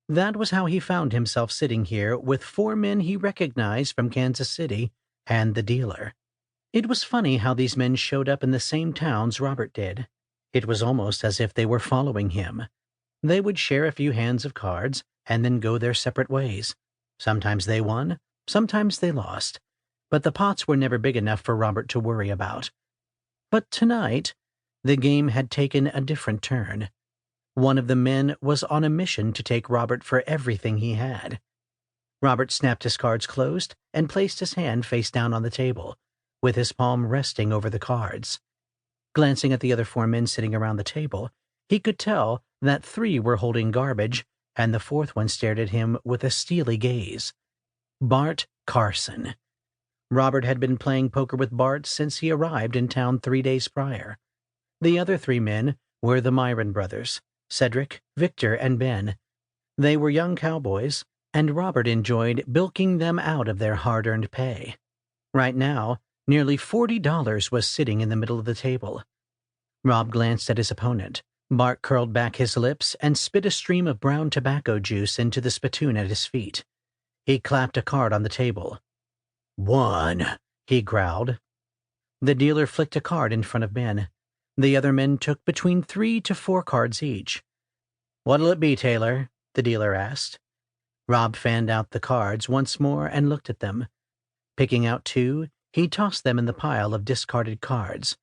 That was how he found himself sitting here with 4 men he recognized from Kansas City and the dealer. It was funny how these men showed up in the same towns Robert did. It was almost as if they were following him. They would share a few hands of cards and then go their separate ways. Sometimes they won, sometimes they lost, but the pots were never big enough for Robert to worry about. But tonight, the game had taken a different turn. One of the men was on a mission to take Robert for everything he had. Robert snapped his cards closed and placed his hand face down on the table, with his palm resting over the cards. Glancing at the other 4 men sitting around the table, he could tell that 3 were holding garbage, and the 4th one stared at him with a steely gaze. Bart Carson. Robert had been playing poker with Bart since he arrived in town 3 days prior. The other 3 men were the Myron brothers, Cedric, Victor, and Ben. They were young cowboys, and Robert enjoyed bilking them out of their hard-earned pay. Right now, nearly $40 was sitting in the middle of the table. Rob glanced at his opponent. Bart curled back his lips and spit a stream of brown tobacco juice into the spittoon at his feet. He clapped a card on the table. "1," he growled. The dealer flicked a card in front of Ben. The other men took between 3 to 4 cards each. "What'll it be, Taylor?" the dealer asked. Rob fanned out the cards once more and looked at them. Picking out 2, he tossed them in the pile of discarded cards.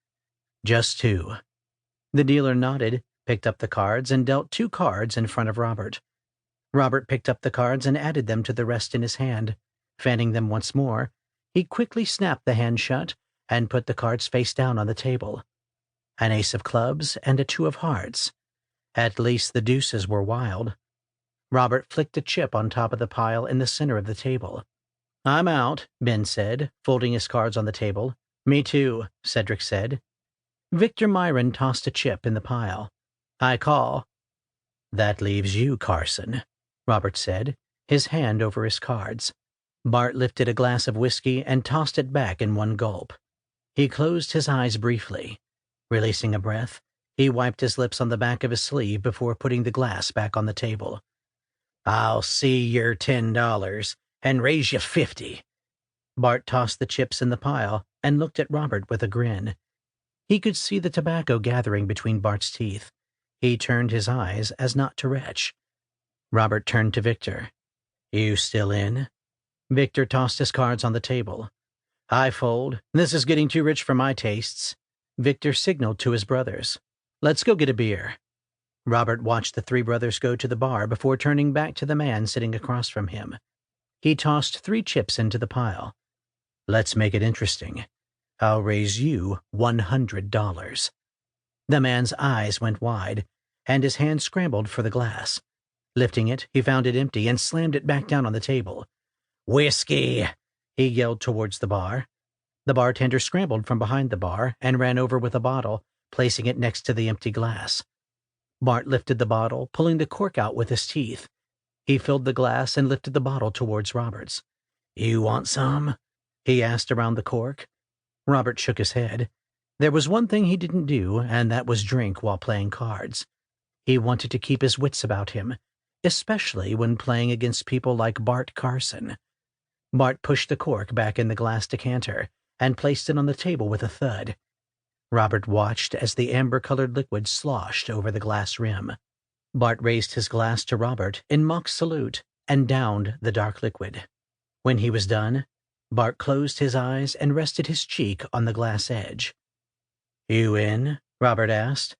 "Just 2. The dealer nodded, picked up the cards, and dealt 2 cards in front of Robert. Robert picked up the cards and added them to the rest in his hand. Fanning them once more, he quickly snapped the hand shut and put the cards face down on the table. An ace of clubs and a 2 of hearts. At least the deuces were wild. Robert flicked a chip on top of the pile in the center of the table. "I'm out," Ben said, folding his cards on the table. "Me too," Cedric said. Victor Myron tossed a chip in the pile. "I call." "That leaves you, Carson," Robert said, his hand over his cards. Bart lifted a glass of whiskey and tossed it back in one gulp. He closed his eyes briefly. Releasing a breath, he wiped his lips on the back of his sleeve before putting the glass back on the table. "I'll see your $10 and raise you 50. Bart tossed the chips in the pile and looked at Robert with a grin. He could see the tobacco gathering between Bart's teeth. He turned his eyes as not to retch. Robert turned to Victor. "You still in?" Victor tossed his cards on the table. "I fold. This is getting too rich for my tastes." Victor signaled to his brothers. "Let's go get a beer." Robert watched the 3 brothers go to the bar before turning back to the man sitting across from him. He tossed 3 chips into the pile. "Let's make it interesting. I'll raise you $100. The man's eyes went wide, and his hand scrambled for the glass. Lifting it, he found it empty and slammed it back down on the table. "Whiskey!" he yelled towards the bar. The bartender scrambled from behind the bar and ran over with a bottle, placing it next to the empty glass. Bart lifted the bottle, pulling the cork out with his teeth. He filled the glass and lifted the bottle towards Robert's. "You want some?" he asked around the cork. Robert shook his head. There was one thing he didn't do, and that was drink while playing cards. He wanted to keep his wits about him, especially when playing against people like Bart Carson. Bart pushed the cork back in the glass decanter and placed it on the table with a thud. Robert watched as the amber-colored liquid sloshed over the glass rim. Bart raised his glass to Robert in mock salute and downed the dark liquid. When he was done, Bart closed his eyes and rested his cheek on the glass edge. "You in?" Robert asked.